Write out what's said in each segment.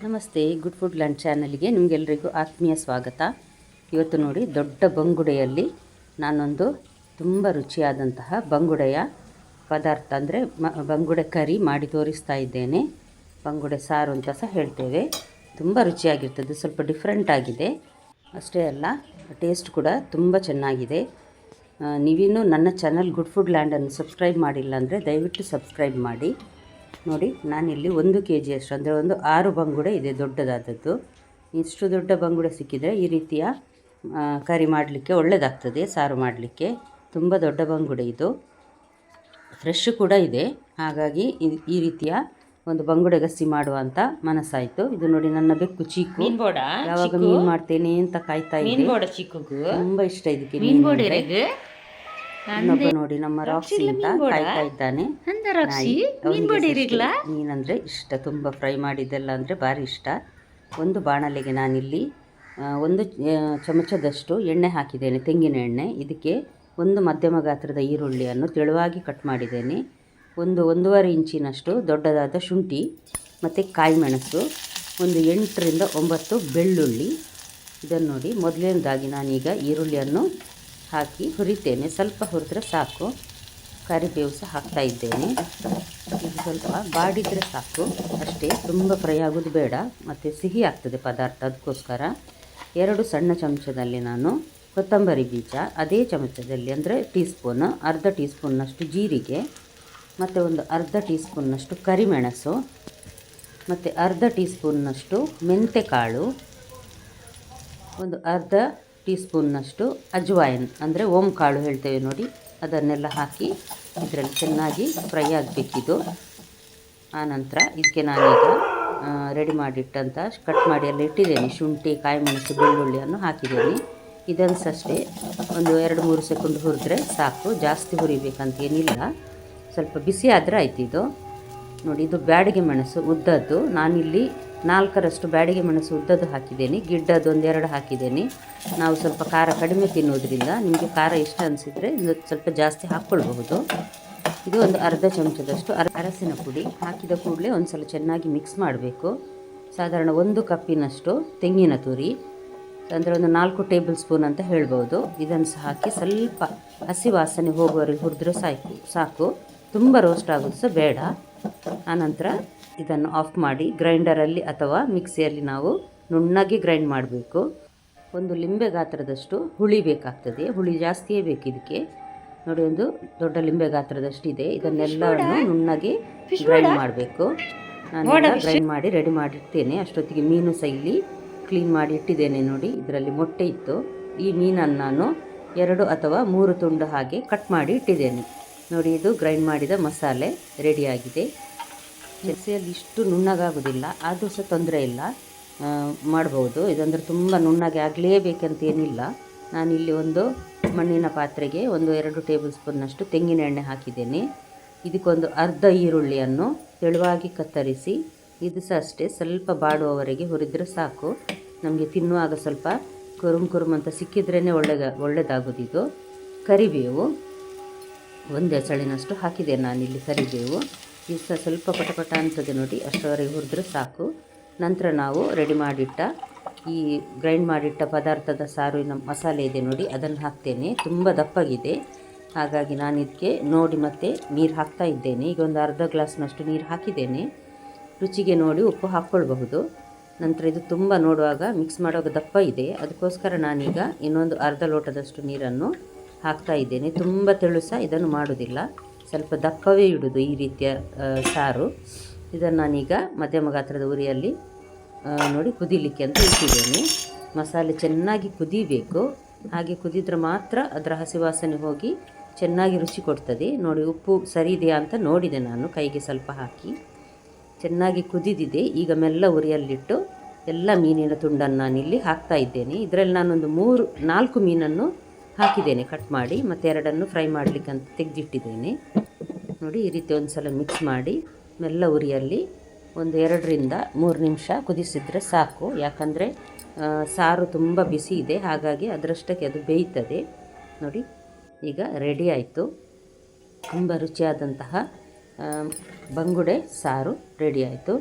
ನಮಸ್ತೆ, good food land ಚಾನಲ್ಗೆ ನಿಮಗೆಲ್ಲರಿಗೂ ಆತ್ಮೀಯ ಸ್ವಾಗತ. ಇವತ್ತು ನೋಡಿ, ದೊಡ್ಡ ಬಂಗುಡೆಯಲ್ಲಿ ನಾನೊಂದು ತುಂಬ ರುಚಿಯಾದಂತಹ ಬಂಗುಡೆಯ ಪದಾರ್ಥ ಅಂದರೆ ಬಂಗುಡೆ ಕರಿ ಮಾಡಿ ತೋರಿಸ್ತಾ ಇದ್ದೇನೆ. ಬಂಗುಡೆ ಸಾರು ಅಂತ ಸಹ ಹೇಳ್ತೇವೆ. ತುಂಬ ರುಚಿಯಾಗಿರ್ತದೆ, ಸ್ವಲ್ಪ ಡಿಫ್ರೆಂಟ್ ಆಗಿದೆ. ಅಷ್ಟೇ ಅಲ್ಲ, ಟೇಸ್ಟ್ ಕೂಡ ತುಂಬ ಚೆನ್ನಾಗಿದೆ. ನೀವಿನ್ನೂ ನನ್ನ ಚಾನಲ್ ಗುಡ್ ಫುಡ್ ಲ್ಯಾಂಡನ್ನು ಸಬ್ಸ್ಕ್ರೈಬ್ ಮಾಡಿಲ್ಲ ಅಂದರೆ ದಯವಿಟ್ಟು ಸಬ್ಸ್ಕ್ರೈಬ್ ಮಾಡಿ. ನೋಡಿ, ನಾನಿಲ್ಲಿ 1 kg ಅಷ್ಟು ಅಂದರೆ ಒಂದು 6 ಬಂಗುಡೆ ಇದೆ, ದೊಡ್ಡದಾದದ್ದು. ಇಷ್ಟು ದೊಡ್ಡ ಬಂಗುಡೆ ಸಿಕ್ಕಿದರೆ ಈ ರೀತಿಯ ಕರಿ ಮಾಡಲಿಕ್ಕೆ ಒಳ್ಳೆಯದಾಗ್ತದೆ, ಸಾರು ಮಾಡಲಿಕ್ಕೆ. ತುಂಬ ದೊಡ್ಡ ಬಂಗುಡೆ ಇದು, ಫ್ರೆಶ್ ಕೂಡ ಇದೆ. ಹಾಗಾಗಿ ಈ ರೀತಿಯ ಒಂದು ಬಂಗುಡೆ ಗಸಿ ಮಾಡುವಂಥ ಮನಸ್ಸಾಯಿತು. ಇದು ನೋಡಿ, ನನ್ನ ಬೆಕ್ಕು ಚೀಕು ಯಾವಾಗ ಮೀನು ಮಾಡ್ತೇನೆ ಅಂತ ಕಾಯ್ತಾ ಇದೆ. ತುಂಬ ಇಷ್ಟ ಇದಕ್ಕೆ ಮೀನು. ಇನ್ನೊಬ್ಬ ನೋಡಿ, ನಮ್ಮ ರಾಕ್ಸಿ ಅಂತ ಕಾಯ್ತಾ ಇದ್ದಾನೆ. ಮೀನಂದರೆ ಇಷ್ಟ, ತುಂಬ ಫ್ರೈ ಮಾಡಿದ್ದೆಲ್ಲ ಅಂದರೆ ಭಾರಿ ಇಷ್ಟ. ಒಂದು ಬಾಣಲೆಗೆ ನಾನಿಲ್ಲಿ 1 ಚಮಚದಷ್ಟು ಎಣ್ಣೆ ಹಾಕಿದ್ದೇನೆ, ತೆಂಗಿನ ಎಣ್ಣೆ. ಇದಕ್ಕೆ ಒಂದು ಮಧ್ಯಮ ಗಾತ್ರದ ಈರುಳ್ಳಿಯನ್ನು ತೆಳುವಾಗಿ ಕಟ್ ಮಾಡಿದ್ದೇನೆ. 1-1.5 ಇಂಚಿನಷ್ಟು ದೊಡ್ಡದಾದ ಶುಂಠಿ ಮತ್ತು ಕಾಯಿ ಮೆಣಸು, ಒಂದು 8 ರಿಂದ 9 ಬೆಳ್ಳುಳ್ಳಿ. ಇದನ್ನು ನೋಡಿ, ಮೊದಲನೇದಾಗಿ ನಾನೀಗ ಈರುಳ್ಳಿಯನ್ನು ಹಾಕಿ ಹುರಿತೇನೆ. ಸ್ವಲ್ಪ ಹುರಿದ್ರೆ ಸಾಕು. ಕರಿಬೇವು ಸಹ ಹಾಕ್ತಾ ಇದ್ದೇನೆ. ಇದು ಸ್ವಲ್ಪ ಬಾಡಿದರೆ ಸಾಕು ಅಷ್ಟೇ, ತುಂಬ ಫ್ರೈ ಆಗೋದು ಬೇಡ, ಮತ್ತು ಸಿಹಿ ಆಗ್ತದೆ ಪದಾರ್ಥ. ಅದಕ್ಕೋಸ್ಕರ 2 ಸಣ್ಣ ಚಮಚದಲ್ಲಿ ನಾನು ಕೊತ್ತಂಬರಿ ಬೀಜ, ಅದೇ ಚಮಚದಲ್ಲಿ ಅಂದರೆ ಟೀಸ್ಪೂನ್, ಅರ್ಧ ಟೀ ಸ್ಪೂನ್ನಷ್ಟು ಜೀರಿಗೆ, ಮತ್ತು ಒಂದು ಅರ್ಧ ಟೀ ಸ್ಪೂನ್ನಷ್ಟು ಕರಿಮೆಣಸು, ಮತ್ತು ಅರ್ಧ ಟೀ ಸ್ಪೂನ್ನಷ್ಟು ಮೆಂತೆಕಾಳು, ಒಂದು ಅರ್ಧ ಟೀ ಸ್ಪೂನ್ನಷ್ಟು ಅಜ್ವಾಯಿನ್ ಅಂದರೆ ಓಂ ಕಾಳು ಹೇಳ್ತೇವೆ ನೋಡಿ, ಅದನ್ನೆಲ್ಲ ಹಾಕಿ ಇದರಲ್ಲಿ ಚೆನ್ನಾಗಿ ಫ್ರೈ ಆಗಬೇಕಿದು. ಆನಂತರ ಇದಕ್ಕೆ ನಾನೀಗ ರೆಡಿ ಮಾಡಿಟ್ಟಂಥ ಕಟ್ ಮಾಡಿ ಎಲ್ಲ ಇಟ್ಟಿದ್ದೇನೆ ಶುಂಠಿ, ಕಾಯಿ ಮೆಣಸು, ಬೆಳ್ಳುಳ್ಳಿಯನ್ನು ಹಾಕಿದ್ದೇನೆ. ಇದನ್ನು ಅಷ್ಟೇ ಒಂದು 2-3 ಸೆಕೆಂಡ್ ಹುರಿದ್ರೆ ಸಾಕು, ಜಾಸ್ತಿ ಹುರಿಬೇಕಂತೇನಿಲ್ಲ. ಸ್ವಲ್ಪ ಬಿಸಿ ಆದರೆ ಆಯ್ತು ಇದು. ನೋಡಿ, ಇದು ಬ್ಯಾಡಿಗೆ ಮೆಣಸು ಉದ್ದದ್ದು. ನಾನಿಲ್ಲಿ 4ರಷ್ಟು ಬ್ಯಾಡಿಗೆ ಮೆಣಸು ಉದ್ದದ್ದು ಹಾಕಿದ್ದೇನೆ, ಗಿಡ್ಡದ್ದು 1-2 ಹಾಕಿದ್ದೇನೆ. ನಾವು ಸ್ವಲ್ಪ ಖಾರ ಕಡಿಮೆ ತಿನ್ನೋದ್ರಿಂದ ನಿಮಗೆ ಖಾರ ಇಷ್ಟ ಅನಿಸಿದರೆ ಸ್ವಲ್ಪ ಜಾಸ್ತಿ ಹಾಕ್ಕೊಳ್ಬಹುದು. ಇದು ಒಂದು ಅರ್ಧ ಚಮಚದಷ್ಟು ಅರಸಿನ ಪುಡಿ ಹಾಕಿದ ಕೂಡಲೇ ಒಂದು ಸಲ ಚೆನ್ನಾಗಿ ಮಿಕ್ಸ್ ಮಾಡಬೇಕು. ಸಾಧಾರಣ 1 ಕಪ್ಪಿನಷ್ಟು ತೆಂಗಿನ ತುರಿ ಅಂದರೆ ಒಂದು 4 ಟೇಬಲ್ ಸ್ಪೂನ್ ಅಂತ ಹೇಳ್ಬೋದು. ಇದನ್ನು ಸಹ ಹಾಕಿ ಸ್ವಲ್ಪ ಹಸಿ ವಾಸನೆ ಹೋಗುವವರೆಗೆ ಹುರಿದ್ರೆ ಸಾಕು. ತುಂಬ ರೋಸ್ಟ್ ಆಗೋದು ಸಹ ಬೇಡ. ಆನಂತರ ಇದನ್ನು ಆಫ್ ಮಾಡಿ ಗ್ರೈಂಡರಲ್ಲಿ ಅಥವಾ ಮಿಕ್ಸಿಯಲ್ಲಿ ನಾವು ನುಣ್ಣಗೆ ಗ್ರೈಂಡ್ ಮಾಡಬೇಕು. ಒಂದು ಲಿಂಬೆ ಗಾತ್ರದಷ್ಟು ಹುಳಿ ಬೇಕಾಗ್ತದೆ, ಹುಳಿ ಜಾಸ್ತಿಯೇ ಬೇಕು ಇದಕ್ಕೆ. ನೋಡಿ, ಒಂದು ದೊಡ್ಡ ಲಿಂಬೆ ಗಾತ್ರದಷ್ಟು ಇದೆ. ಇದನ್ನೆಲ್ಲವನ್ನು ನುಣ್ಣಗೆ ಗ್ರೈಂಡ್ ಮಾಡಬೇಕು. ನಾನು ಗ್ರೈಂಡ್ ಮಾಡಿ ರೆಡಿ ಮಾಡಿರ್ತೇನೆ. ಅಷ್ಟೊತ್ತಿಗೆ ಮೀನು ಸಹ ಇಲ್ಲಿ ಕ್ಲೀನ್ ಮಾಡಿ ಇಟ್ಟಿದ್ದೇನೆ. ನೋಡಿ, ಇದರಲ್ಲಿ ಮೊಟ್ಟೆ ಇತ್ತು. ಈ ಮೀನನ್ನು ನಾನು 2 ಅಥವಾ 3 ತುಂಡು ಹಾಗೆ ಕಟ್ ಮಾಡಿ ಇಟ್ಟಿದ್ದೇನೆ. ನೋಡಿ, ಇದು ಗ್ರೈಂಡ್ ಮಾಡಿದ ಮಸಾಲೆ ರೆಡಿಯಾಗಿದೆ. ಮಿಕ್ಸಿಯಲ್ಲಿ ಇಷ್ಟು ನುಣ್ಣಗಾಗೋದಿಲ್ಲ, ಆದರೂ ಸಹ ತೊಂದರೆ ಇಲ್ಲ, ಮಾಡ್ಬೋದು. ಇದಂದರೆ ತುಂಬ ನುಣ್ಣಗೆ ಆಗಲೇಬೇಕಂತೇನಿಲ್ಲ. ನಾನಿಲ್ಲಿ ಒಂದು ಮಣ್ಣಿನ ಪಾತ್ರೆಗೆ 1-2 ಟೇಬಲ್ ಸ್ಪೂನ್ನಷ್ಟು ತೆಂಗಿನ ಎಣ್ಣೆ ಹಾಕಿದ್ದೇನೆ. ಇದಕ್ಕೊಂದು ಅರ್ಧ ಈರುಳ್ಳಿಯನ್ನು ತೆಳುವಾಗಿ ಕತ್ತರಿಸಿ, ಇದು ಸಹ ಅಷ್ಟೇ ಸ್ವಲ್ಪ ಬಾಡುವವರೆಗೆ ಹುರಿದ್ರೆ ಸಾಕು. ನಮಗೆ ತಿನ್ನುವಾಗ ಸ್ವಲ್ಪ ಕುರುಮ್ ಅಂತ ಸಿಕ್ಕಿದ್ರೇ ಒಳ್ಳೆಯದಾಗೋದಿದು. ಕರಿಬೇವು 1 ಎಸಳಿನಷ್ಟು ಹಾಕಿದೆ ನಾನಿಲ್ಲಿ ಕರಿಬೇವು. ಇದು ಸಹ ಸ್ವಲ್ಪ ಪಟಪಟ ಅನ್ಸದೆ ನೋಡಿ, ಅಷ್ಟರವರೆಗೆ ಹುರಿದ್ರೆ ಸಾಕು. ನಂತರ ನಾವು ರೆಡಿ ಮಾಡಿಟ್ಟ ಈ ಗ್ರೈಂಡ್ ಮಾಡಿಟ್ಟ ಪದಾರ್ಥದ ಸಾರಿನ ಮಸಾಲೆ ಇದೆ ನೋಡಿ, ಅದನ್ನು ಹಾಕ್ತೇನೆ. ತುಂಬ ದಪ್ಪಗಿದೆ, ಹಾಗಾಗಿ ನಾನು ಇದಕ್ಕೆ ನೋಡಿ ಮತ್ತೆ ನೀರು ಹಾಕ್ತಾ ಇದ್ದೇನೆ. ಈಗ ಒಂದು ಅರ್ಧ ಗ್ಲಾಸ್ನಷ್ಟು ನೀರು ಹಾಕಿದ್ದೇನೆ. ರುಚಿಗೆ ನೋಡಿ ಉಪ್ಪು ಹಾಕ್ಕೊಳ್ಬಹುದು. ನಂತರ ಇದು ತುಂಬ ನೋಡುವಾಗ ಮಿಕ್ಸ್ ಮಾಡುವಾಗ ದಪ್ಪ ಇದೆ, ಅದಕ್ಕೋಸ್ಕರ ನಾನೀಗ ಇನ್ನೊಂದು ಅರ್ಧ ಲೋಟದಷ್ಟು ನೀರನ್ನು ಹಾಕ್ತಾ ಇದ್ದೇನೆ. ತುಂಬ ತೆಳು ಸಹ ಇದನ್ನು ಮಾಡೋದಿಲ್ಲ, ಸ್ವಲ್ಪ ದಪ್ಪವೇ ಇಡೋದು ಈ ರೀತಿಯ ಸಾರು. ಇದನ್ನು ನಾನೀಗ ಮಧ್ಯಮ ಗಾತ್ರದ ಉರಿಯಲ್ಲಿ ನೋಡಿ ಕುದಿಲಿಕ್ಕೆ ಅಂತ ಇಟ್ಟಿದ್ದೇನೆ. ಮಸಾಲೆ ಚೆನ್ನಾಗಿ ಕುದಿಬೇಕು, ಹಾಗೆ ಕುದಿದ್ರೆ ಮಾತ್ರ ಅದರ ಹಸಿ ವಾಸನೆ ಹೋಗಿ ಚೆನ್ನಾಗಿ ರುಚಿ ಕೊಡ್ತದೆ. ನೋಡಿ, ಉಪ್ಪು ಸರಿ ಇದೆಯಾ ಅಂತ ನೋಡಿದೆ ನಾನು, ಕೈಗೆ ಸ್ವಲ್ಪ ಹಾಕಿ. ಚೆನ್ನಾಗಿ ಕುದಿದಿದೆ. ಈಗ ಮೆಲ್ಲ ಉರಿಯಲ್ಲಿಟ್ಟು ಎಲ್ಲ ಮೀನಿನ ತುಂಡನ್ನು ನಾನಿಲ್ಲಿ ಹಾಕ್ತಾ ಇದ್ದೇನೆ. ಇದರಲ್ಲಿ ನಾನೊಂದು 4 ಮೀನನ್ನು ಹಾಕಿದ್ದೇನೆ ಕಟ್ ಮಾಡಿ, ಮತ್ತು 2 ಫ್ರೈ ಮಾಡಲಿಕ್ಕೆ ಅಂತ ತೆಗೆದಿಟ್ಟಿದ್ದೇನೆ. ನೋಡಿ, ಈ ರೀತಿ ಒಂದು ಸಲ ಮಿಕ್ಸ್ ಮಾಡಿ ಮೆಲ್ಲ ಉರಿಯಲ್ಲಿ ಒಂದು 2 ರಿಂದ 3 ನಿಮಿಷ ಕುದಿಸಿದರೆ ಸಾಕು. ಯಾಕಂದರೆ ಸಾರು ತುಂಬ ಬಿಸಿ ಇದೆ, ಹಾಗಾಗಿ ಅದರಷ್ಟಕ್ಕೆ ಅದು ಬೇಯ್ತದೆ. ನೋಡಿ, ಈಗ ರೆಡಿ ಆಯಿತು. ತುಂಬ ರುಚಿಯಾದಂತಹ ಬಂಗುಡೆ ಸಾರು ರೆಡಿ ಆಯಿತು.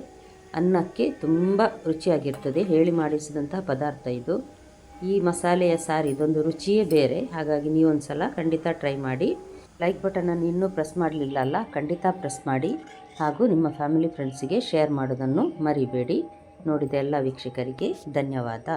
ಅನ್ನಕ್ಕೆ ತುಂಬ ರುಚಿಯಾಗಿರ್ತದೆ. ಹೇಳಿ ಮಾಡಿಸಿದಂತಹ ಪದಾರ್ಥ ಇದು. ಈ ಮಸಾಲೆಯ ಸಾರು ಇದೊಂದು ರುಚಿಯೇ ಬೇರೆ. ಹಾಗಾಗಿ ನೀವೊಂದು ಸಲ ಖಂಡಿತ ಟ್ರೈ ಮಾಡಿ. ಲೈಕ್ ಬಟನನ್ನು ಇನ್ನೂ ಪ್ರೆಸ್ ಮಾಡಲಿಲ್ಲ ಅಲ್ಲ, ಖಂಡಿತ ಪ್ರೆಸ್ ಮಾಡಿ. ಹಾಗೂ ನಿಮ್ಮ ಫ್ಯಾಮಿಲಿ ಫ್ರೆಂಡ್ಸಿಗೆ ಶೇರ್ ಮಾಡೋದನ್ನು ಮರಿಬೇಡಿ. ನೋಡಿದ ಎಲ್ಲ ವೀಕ್ಷಕರಿಗೆ ಧನ್ಯವಾದ.